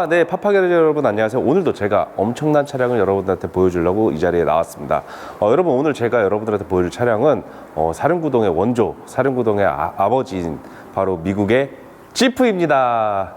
네, 파파 게러지 여러분 안녕하세요. 오늘도 제가 엄청난 차량을 여러분들한테 보여주려고 이 자리에 나왔습니다. 여러분 오늘 제가 여러분들한테 보여줄 차량은 사륜구동의 원조, 사륜구동의 아버지인 바로 미국의 지프입니다.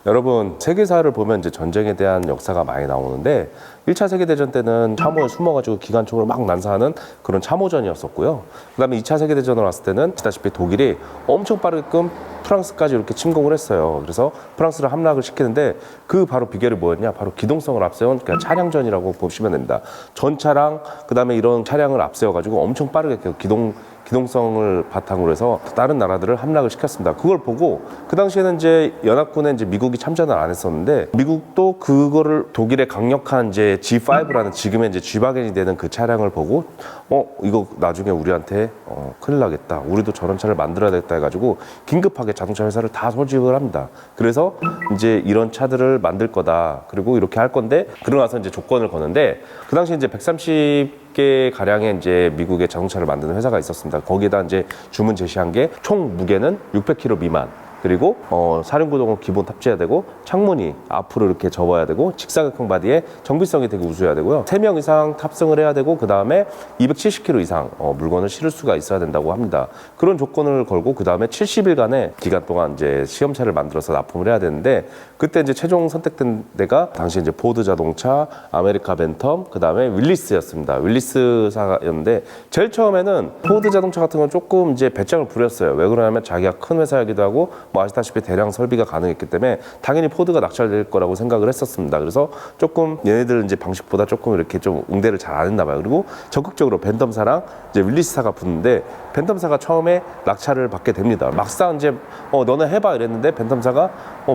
여러분 세계사를 보면 이제 전쟁에 대한 역사가 많이 나오는데 1차 세계대전 때는 참호에 숨어가지고 기관총으로 막 난사하는 그런 참호전이었었고요. 그 다음에 2차 세계대전으로 왔을 때는 아시다시피 독일이 엄청 빠르게끔 프랑스까지 이렇게 침공을 했어요. 그래서 프랑스를 함락을 시키는데 그 바로 비결이 뭐였냐? 바로 기동성을 앞세운 그냥 차량전이라고 보시면 됩니다. 전차랑 그 다음에 이런 차량을 앞세워가지고 엄청 빠르게 기동성을 바탕으로 해서 다른 나라들을 함락을 시켰습니다. 그걸 보고 그 당시에는 이제 연합군에 이제 미국이 참전을 안 했었는데 미국도 그거를 독일의 강력한 이제 G5라는 지금의 이제 G바겐이 되는 그 차량을 보고 이거 나중에 우리한테 큰일 나겠다. 우리도 저런 차를 만들어야 되겠다 해가지고 긴급하게 자동차 회사를 다 소집을 합니다. 그래서 이제 이런 차들을 만들 거다. 그리고 이렇게 할 건데 그러고 나서 이제 조건을 거는데 그 당시 이제 130개 가량의 이제 미국의 자동차를 만드는 회사가 있었습니다. 거기에다 이제 주문 제시한 게 총 무게는 600kg 미만. 그리고 사륜구동은 기본 탑재해야 되고 창문이 앞으로 이렇게 접어야 되고 직사각형 바디에 정비성이 되게 우수해야 되고요. 3명 이상 탑승을 해야 되고 그 다음에 270kg 이상 물건을 실을 수가 있어야 된다고 합니다. 그런 조건을 걸고 그 다음에 70일간의 기간 동안 이제 시험차를 만들어서 납품을 해야 되는데 그때 이제 최종 선택된 데가 당시 이제 포드 자동차, 아메리카 벤텀, 그 다음에 윌리스였습니다. 윌리스사였는데 제일 처음에는 포드 자동차 같은 건 조금 이제 배짱을 부렸어요. 왜 그러냐면 자기가 큰 회사이기도 하고 아시다시피 대량 설비가 가능했기 때문에 당연히 포드가 낙찰될 거라고 생각을 했었습니다. 그래서 조금 얘네들 이제 방식보다 조금 이렇게 좀 응대를 잘 안 했나 봐요. 그리고 적극적으로 벤텀사랑 이제 윌리스사가 붙는데 벤텀사가 처음에 낙찰을 받게 됩니다. 막상 이제 너네 해봐 이랬는데 벤텀사가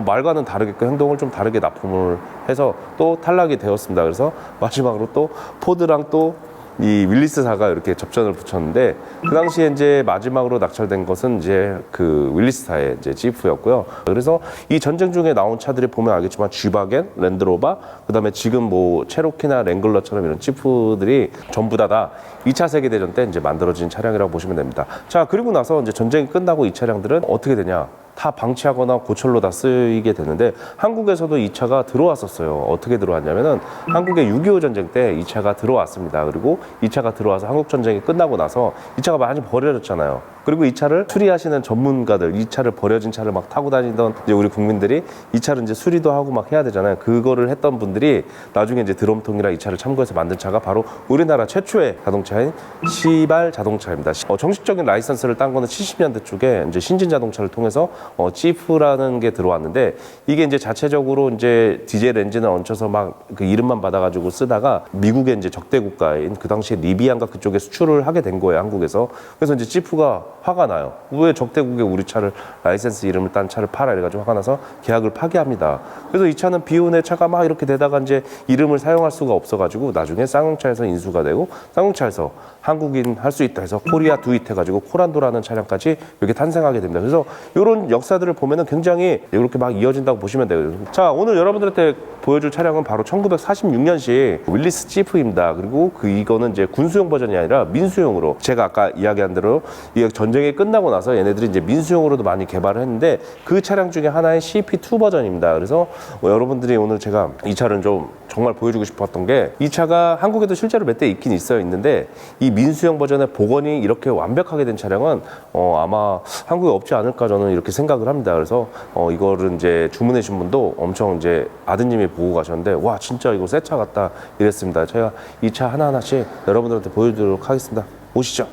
말과는 다르게 그 행동을 좀 다르게 납품을 해서 또 탈락이 되었습니다. 그래서 마지막으로 또 포드랑 또 이 윌리스사가 이렇게 접전을 붙였는데 그 당시에 이제 마지막으로 낙찰된 것은 이제 그 윌리스사의 이제 지프였고요. 그래서 이 전쟁 중에 나온 차들이 보면 알겠지만 G바겐, 랜드로버, 그다음에 지금 뭐 체로키나 랭글러처럼 이런 지프들이 전부 다 2차 세계대전 때 이제 만들어진 차량이라고 보시면 됩니다. 자, 그리고 나서 이제 전쟁이 끝나고 이 차량들은 어떻게 되냐? 다 방치하거나 고철로 다 쓰이게 되는데 한국에서도 이 차가 들어왔었어요. 어떻게 들어왔냐면은 한국의 6.25 전쟁 때 이 차가 들어왔습니다. 그리고 이 차가 들어와서 한국 전쟁이 끝나고 나서 이 차가 많이 버려졌잖아요. 그리고 이 차를 수리하시는 전문가들, 이 차를 버려진 차를 막 타고 다니던 이제 우리 국민들이 이 차를 이제 수리도 하고 막 해야 되잖아요. 그거를 했던 분들이 나중에 이제 드럼통이랑 이 차를 참고해서 만든 차가 바로 우리나라 최초의 자동차인 시발 자동차입니다. 정식적인 라이선스를 딴 거는 70년대 쪽에 이제 신진 자동차를 통해서 지프라는 게 들어왔는데 이게 이제 자체적으로 이제 디젤 엔진을 얹혀서 막 그 이름만 받아가지고 쓰다가 미국의 이제 적대 국가인 그 당시에 리비안가 그쪽에 수출을 하게 된 거예요, 한국에서. 그래서 이제 지프가 화가 나요. 왜 적대국에 우리 차를 라이센스 이름을 딴 차를 팔아 이래가지고 화가 나서 계약을 파기합니다. 그래서 이 차는 비운의 차가 막 이렇게 되다가 이제 이름을 사용할 수가 없어가지고 나중에 쌍용차에서 인수가 되고 쌍용차에서 한국인 할 수 있다 해서 코리아 두잇 해가지고 코란도라는 차량까지 이렇게 탄생하게 됩니다. 그래서 이런 역사들을 보면은 굉장히 이렇게 막 이어진다고 보시면 돼요. 자, 오늘 여러분들한테 보여줄 차량은 바로 1946년식 윌리스 지프입니다. 그리고 이거는 이제 군수용 버전이 아니라 민수용으로 제가 아까 이야기한 대로 이 전쟁이 끝나고 나서 얘네들이 이제 민수용으로도 많이 개발을 했는데 그 차량 중에 하나인 CP2 버전입니다. 그래서 여러분들이 오늘 제가 이 차를 좀 정말 보여주고 싶었던 게 이 차가 한국에도 실제로 몇 대 있긴 있는데 이 민수용 버전의 복원이 이렇게 완벽하게 된 차량은 아마 한국에 없지 않을까 저는 이렇게 생각을 합니다. 그래서 이거를 이제 주문해 주신 분도 엄청 이제 아드님이 보고 가셨는데 와 진짜 이거 새 차 같다 이랬습니다. 제가 이 차 하나하나씩 여러분들한테 보여드리도록 하겠습니다. 오시죠.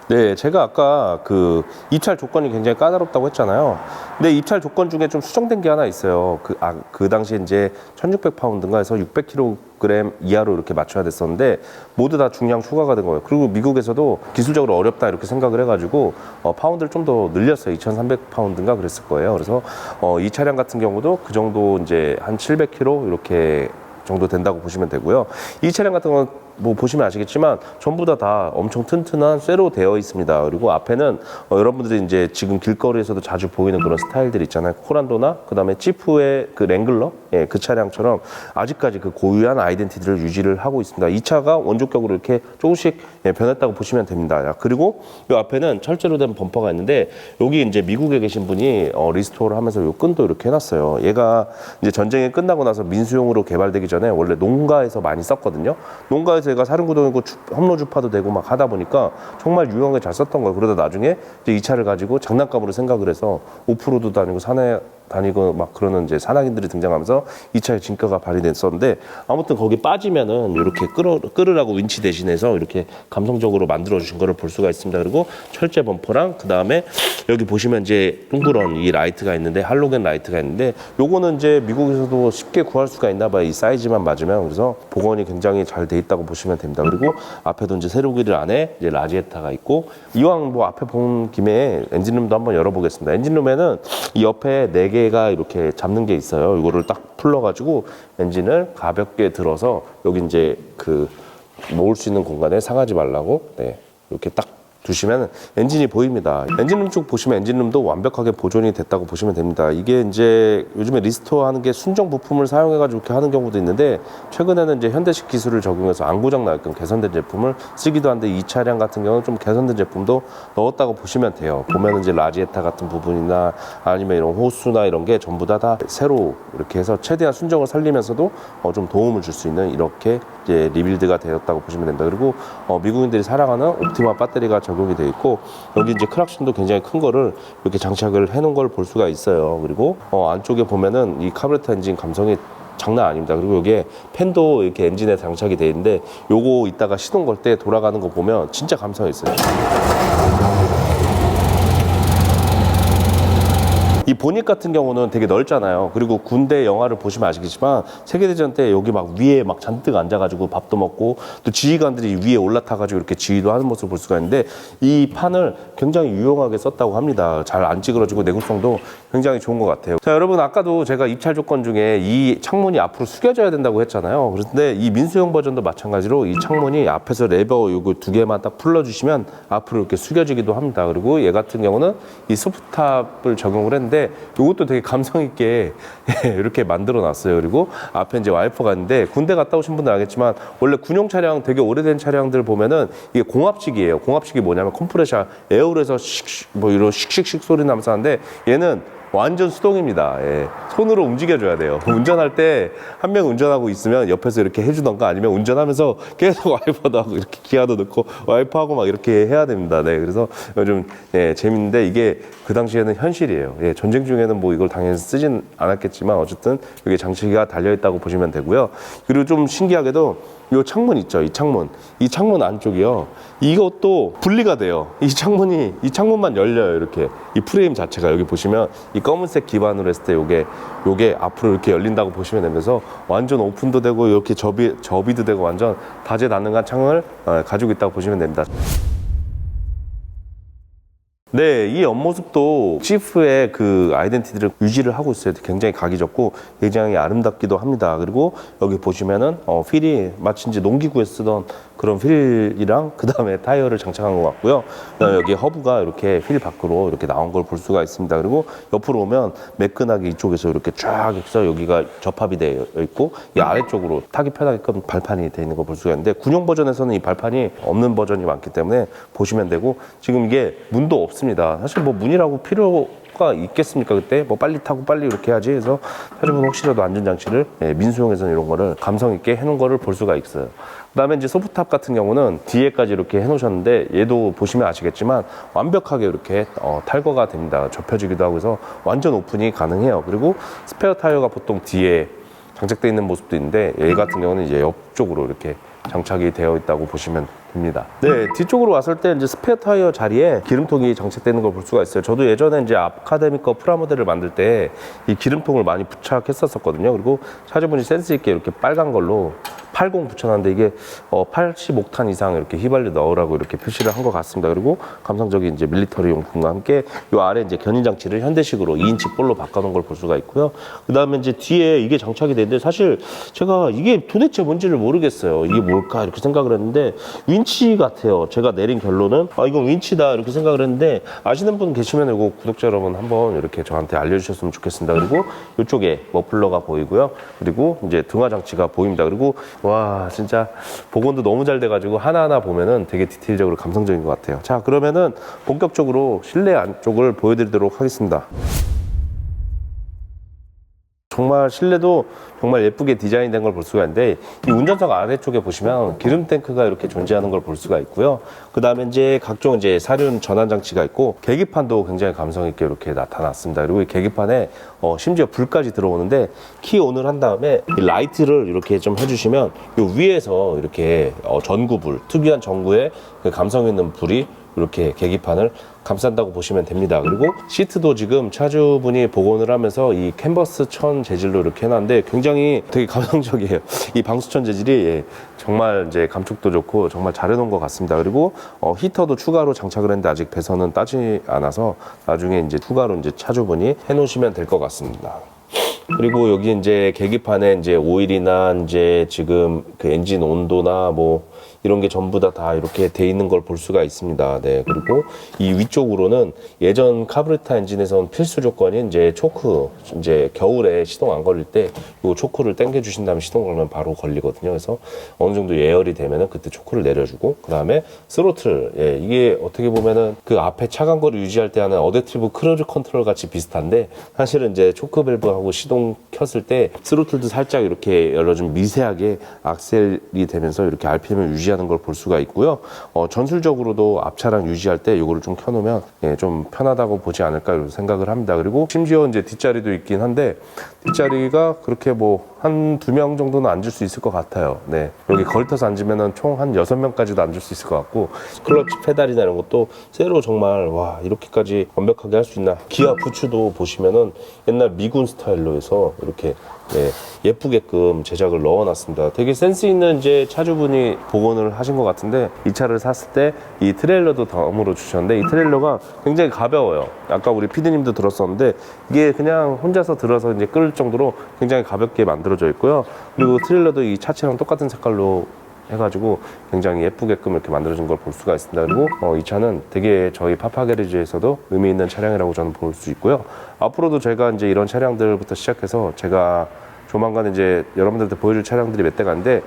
네, 제가 아까 그 입찰 조건이 굉장히 까다롭다고 했잖아요. 근데 입찰 조건 중에 좀 수정된 게 하나 있어요. 그 당시에 이제 1600파운드인가 해서 600kg 이하로 이렇게 맞춰야 됐었는데 모두 다 중량 추가가 된 거예요. 그리고 미국에서도 기술적으로 어렵다 이렇게 생각을 해가지고 파운드를 좀 더 늘렸어요. 2300파운드인가 그랬을 거예요. 그래서 이 차량 같은 경우도 그 정도 이제 한 700kg 이렇게 정도 된다고 보시면 되고요. 이 차량 같은 건 뭐 보시면 아시겠지만 전부 다 엄청 튼튼한 쇠로 되어 있습니다. 그리고 앞에는 여러분들이 이제 지금 길거리에서도 자주 보이는 그런 스타일들 있잖아요. 코란도나 그다음에 지프의 그 랭글러, 예, 그 차량처럼 아직까지 그 고유한 아이덴티티를 유지를 하고 있습니다. 이 차가 원조격으로 이렇게 조금씩 예, 변했다고 보시면 됩니다. 그리고 이 앞에는 철제로 된 범퍼가 있는데 여기 이제 미국에 계신 분이 리스토어를 하면서 요 끈도 이렇게 해놨어요. 얘가 이제 전쟁이 끝나고 나서 민수용으로 개발되기 전에 원래 농가에서 많이 썼거든요. 농가에서 얘가 사륜구동이고 험로 주파도 되고 막 하다 보니까 정말 유용하게 잘 썼던 거예요. 그러다 나중에 이제 이 차를 가지고 장난감으로 생각을 해서 오프로드 다니고 산에 다니고 막 그러는 이제 산악인들이 등장하면서 이 차의 진가가 발휘됐었는데 아무튼 거기 빠지면은 이렇게 끌으라고 윈치 대신해서 이렇게 감성적으로 만들어 주신 거를 볼 수가 있습니다. 그리고 철제 범퍼랑 그 다음에 여기 보시면 이제 둥그런 이 라이트가 있는데 할로겐 라이트가 있는데 요거는 이제 미국에서도 쉽게 구할 수가 있나 봐요. 이 사이즈만 맞으면. 그래서 복원이 굉장히 잘 돼 있다고 보시면 됩니다. 그리고 앞에도 이제 세로길 안에 이제 라지에타가 있고 이왕 뭐 앞에 본 김에 엔진룸도 한번 열어보겠습니다. 엔진룸에는 이 옆에 4개가 이렇게 잡는 게 있어요. 이거를 딱 풀러가지고 엔진을 가볍게 들어서 여기 이제 그 놓을 수 있는 공간에 상하지 말라고 네, 이렇게 딱 두시면 엔진이 보입니다. 엔진룸 쪽 보시면 엔진룸도 완벽하게 보존이 됐다고 보시면 됩니다. 이게 이제 요즘에 리스토어 하는 게 순정 부품을 사용해가지고 이렇게 하는 경우도 있는데 최근에는 이제 현대식 기술을 적용해서 안 고장 나게끔 개선된 제품을 쓰기도 한데 이 차량 같은 경우는 좀 개선된 제품도 넣었다고 보시면 돼요. 보면 이제 라지에타 같은 부분이나 아니면 이런 호스나 이런 게 전부 다 새로 이렇게 해서 최대한 순정을 살리면서도 좀 도움을 줄 수 있는 이렇게 이제 리빌드가 되었다고 보시면 됩니다. 그리고 미국인들이 사랑하는 옵티마 배터리가 적용이 되어 있고 여기 이제 크락션도 굉장히 큰 거를 이렇게 장착을 해놓은 걸 볼 수가 있어요. 그리고 안쪽에 보면은 이 카브레터 엔진 감성이 장난 아닙니다. 그리고 여기에 팬도 이렇게 엔진에 장착이 되어 있는데 요거 이따가 시동 걸 때 돌아가는 거 보면 진짜 감성이 있어요. 이 보닛 같은 경우는 되게 넓잖아요. 그리고 군대 영화를 보시면 아시겠지만 세계대전 때 여기 막 위에 막 잔뜩 앉아가지고 밥도 먹고 또 지휘관들이 위에 올라타가지고 이렇게 지휘도 하는 모습을 볼 수가 있는데 이 판을 굉장히 유용하게 썼다고 합니다. 잘 안 찌그러지고 내구성도 굉장히 좋은 것 같아요. 자, 여러분 아까도 제가 입찰 조건 중에 이 창문이 앞으로 숙여져야 된다고 했잖아요. 그런데 이 민수용 버전도 마찬가지로 이 창문이 앞에서 레버 요거 2개만 딱 풀러주시면 앞으로 이렇게 숙여지기도 합니다. 그리고 얘 같은 경우는 이 소프트탑을 적용을 했는데 이것도 되게 감성 있게 이렇게 만들어 놨어요. 그리고 앞에 이제 와이퍼가 있는데 군대 갔다 오신 분들 알겠지만 원래 군용 차량 되게 오래된 차량들 보면은 이게 공합식이에요. 공합식이 뭐냐면 컴프레셔 에어울에서 뭐 이런 씩씩씩 소리 나면서 하는데 얘는 완전 수동입니다. 예. 손으로 움직여줘야 돼요. 운전할 때 한 명 운전하고 있으면 옆에서 이렇게 해주던가 아니면 운전하면서 계속 와이퍼도 하고 이렇게 기아도 넣고 와이퍼하고 막 이렇게 해야 됩니다. 네. 그래서 요즘 예, 재밌는데 이게 그 당시에는 현실이에요. 예, 전쟁 중에는 뭐 이걸 당연히 쓰진 않았겠지만 어쨌든 여기 장치가 달려있다고 보시면 되고요. 그리고 좀 신기하게도 이 창문 있죠. 이 창문 안쪽이요. 이것도 분리가 돼요. 이 창문만 열려요. 이렇게 이 프레임 자체가 여기 보시면 이 검은색 기반으로 했을 때 요게 앞으로 이렇게 열린다고 보시면 되면서 완전 오픈도 되고 이렇게 접이도 되고 완전 다재다능한 창을 가지고 있다고 보시면 됩니다. 네, 이 옆모습도 지프의 그 아이덴티티를 유지를 하고 있어요. 굉장히 각이 적고 굉장히 아름답기도 합니다. 그리고 여기 보시면은 휠이 마치 이제 농기구에 쓰던 그런 휠이랑 그 다음에 타이어를 장착한 것 같고요. 그다음에 여기 허브가 이렇게 휠 밖으로 이렇게 나온 걸 볼 수가 있습니다. 그리고 옆으로 오면 매끈하게 이쪽에서 이렇게 쫙 해서 여기가 접합이 되어 있고 이 아래쪽으로 타기 편하게끔 발판이 되어 있는 걸 볼 수가 있는데 군용 버전에서는 이 발판이 없는 버전이 많기 때문에 보시면 되고 지금 이게 문도 없습니다. 사실 뭐 문이라고 필요가 있겠습니까? 그때 뭐 빨리 타고 빨리 이렇게 해야지 해서 사실은 혹시라도 안전장치를 민수용에서는 이런 거를 감성 있게 해놓은 거를 볼 수가 있어요. 그다음에 이제 소프트탑 같은 경우는 뒤에까지 이렇게 해놓으셨는데 얘도 보시면 아시겠지만 완벽하게 이렇게 탈거가 됩니다. 접혀지기도 하고 해서 완전 오픈이 가능해요. 그리고 스페어 타이어가 보통 뒤에 장착되어 있는 모습도 있는데 얘 같은 경우는 이제 옆쪽으로 이렇게 장착이 되어 있다고 보시면 됩니다. 네, 뒤쪽으로 왔을 때 이제 스페어 타이어 자리에 기름통이 장착되는 걸 볼 수가 있어요. 저도 예전에 이제 아카데미 거 프라모델을 만들 때 이 기름통을 많이 부착했었거든요. 그리고 차주분이 센스 있게 이렇게 빨간 걸로 80 붙여놨는데 이게 80옥탄 이상 이렇게 휘발유 넣으라고 이렇게 표시를 한 것 같습니다. 그리고 감성적인 이제 밀리터리 용품과 함께 이 아래 이제 견인 장치를 현대식으로 2인치 볼로 바꿔놓은 걸 볼 수가 있고요. 그 다음에 이제 뒤에 이게 장착이 되는데 사실 제가 이게 도대체 뭔지를 모르겠어요. 이게 뭘까 이렇게 생각을 했는데 윈치 같아요. 제가 내린 결론은 이건 윈치다 이렇게 생각을 했는데, 아시는 분 계시면 이거 구독자 여러분 한번 이렇게 저한테 알려주셨으면 좋겠습니다. 그리고 이쪽에 머플러가 보이고요. 그리고 이제 등화 장치가 보입니다. 그리고 와 진짜 복원도 너무 잘 돼가지고 하나하나 보면은 되게 디테일적으로 감성적인 것 같아요. 자, 그러면은 본격적으로 실내 안쪽을 보여드리도록 하겠습니다. 정말 실내도 정말 예쁘게 디자인된 걸 볼 수가 있는데, 이 운전석 아래쪽에 보시면 기름 탱크가 이렇게 존재하는 걸 볼 수가 있고요. 그 다음에 이제 각종 이제 사륜 전환 장치가 있고, 계기판도 굉장히 감성 있게 이렇게 나타났습니다. 그리고 이 계기판에 심지어 불까지 들어오는데, 키 온을 한 다음에 이 라이트를 이렇게 좀 해주시면 이 위에서 이렇게 전구불, 특이한 전구에 그 감성 있는 불이 이렇게 계기판을 감싼다고 보시면 됩니다. 그리고 시트도 지금 차주분이 복원을 하면서 이 캔버스 천 재질로 이렇게 해놨는데 굉장히 되게 감성적이에요. 이 방수천 재질이 정말 이제 감촉도 좋고 정말 잘 해놓은 것 같습니다. 그리고 히터도 추가로 장착을 했는데 아직 배선은 따지 않아서 나중에 이제 추가로 이제 차주분이 해놓으시면 될 것 같습니다. 그리고 여기 이제 계기판에 이제 오일이나 이제 지금 그 엔진 온도나 뭐 이런 게 전부 다 이렇게 돼 있는 걸 볼 수가 있습니다. 네. 그리고 이 위쪽으로는 예전 카브레타 엔진에선 필수 조건이 이제 초크, 이제 겨울에 시동 안 걸릴 때 이 초크를 당겨 주신 다음에 시동 걸면 바로 걸리거든요. 그래서 어느 정도 예열이 되면은 그때 초크를 내려주고, 그 다음에 스로틀, 예, 이게 어떻게 보면은 그 앞에 차간거리 유지할 때 하는 어댑티브 크루즈 컨트롤 같이 비슷한데, 사실은 이제 초크 밸브하고 시동 켰을 때 스로틀도 살짝 이렇게 열어주면 미세하게 악셀이 되면서 이렇게 RPM을 유지하는 걸 볼 수가 있고요. 전술적으로도 앞차랑 유지할 때 이거를 좀 켜놓으면 예, 좀 편하다고 보지 않을까 이런 생각을 합니다. 그리고 심지어 이제 뒷자리도 있긴 한데, 뒷자리가 그렇게 뭐 한 2명 정도는 앉을 수 있을 것 같아요. 네. 여기 걸터서 앉으면은 총 한 6명까지도 앉을 수 있을 것 같고, 클러치 페달이나 이런 것도 새로 정말 와 이렇게까지 완벽하게 할 수 있나. 기아 부츠도 보시면은 옛날 미군 스타일로 해서 이렇게 네, 예쁘게끔 제작을 넣어놨습니다. 되게 센스 있는 이제 차주분이 복원을 하신 것 같은데, 이 차를 샀을 때 이 트레일러도 덤으로 주셨는데, 이 트레일러가 굉장히 가벼워요. 아까 우리 피디님도 들었었는데 이게 그냥 혼자서 들어서 이제 끌 정도로 굉장히 가볍게 만들어져 있고요. 그리고 트레일러도 이 차체랑 똑같은 색깔로 해가지고 굉장히 예쁘게끔 이렇게 만들어진 걸 볼 수가 있습니다. 그리고 이 차는 되게 저희 파파게리지에서도 의미 있는 차량이라고 저는 볼 수 있고요. 앞으로도 제가 이제 이런 차량들부터 시작해서 제가 조만간 이제 여러분들한테 보여줄 차량들이 몇 대가 있는데,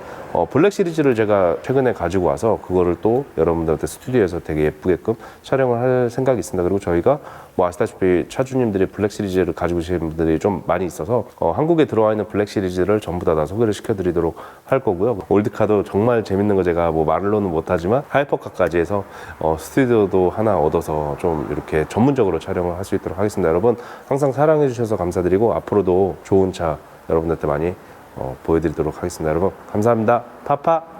블랙 시리즈를 제가 최근에 가지고 와서 그거를 또 여러분들한테 스튜디오에서 되게 예쁘게끔 촬영을 할 생각이 있습니다. 그리고 저희가 뭐 아시다시피 차주님들이 블랙 시리즈를 가지고 계신 분들이 좀 많이 있어서 한국에 들어와 있는 블랙 시리즈를 전부 다 소개를 시켜드리도록 할 거고요. 올드카도 정말 재밌는 거 제가 뭐 말로는 못하지만 하이퍼카까지 해서 스튜디오도 하나 얻어서 좀 이렇게 전문적으로 촬영을 할 수 있도록 하겠습니다. 여러분 항상 사랑해 주셔서 감사드리고, 앞으로도 좋은 차 여러분들한테 많이 보여드리도록 하겠습니다. 여러분 감사합니다. 파파.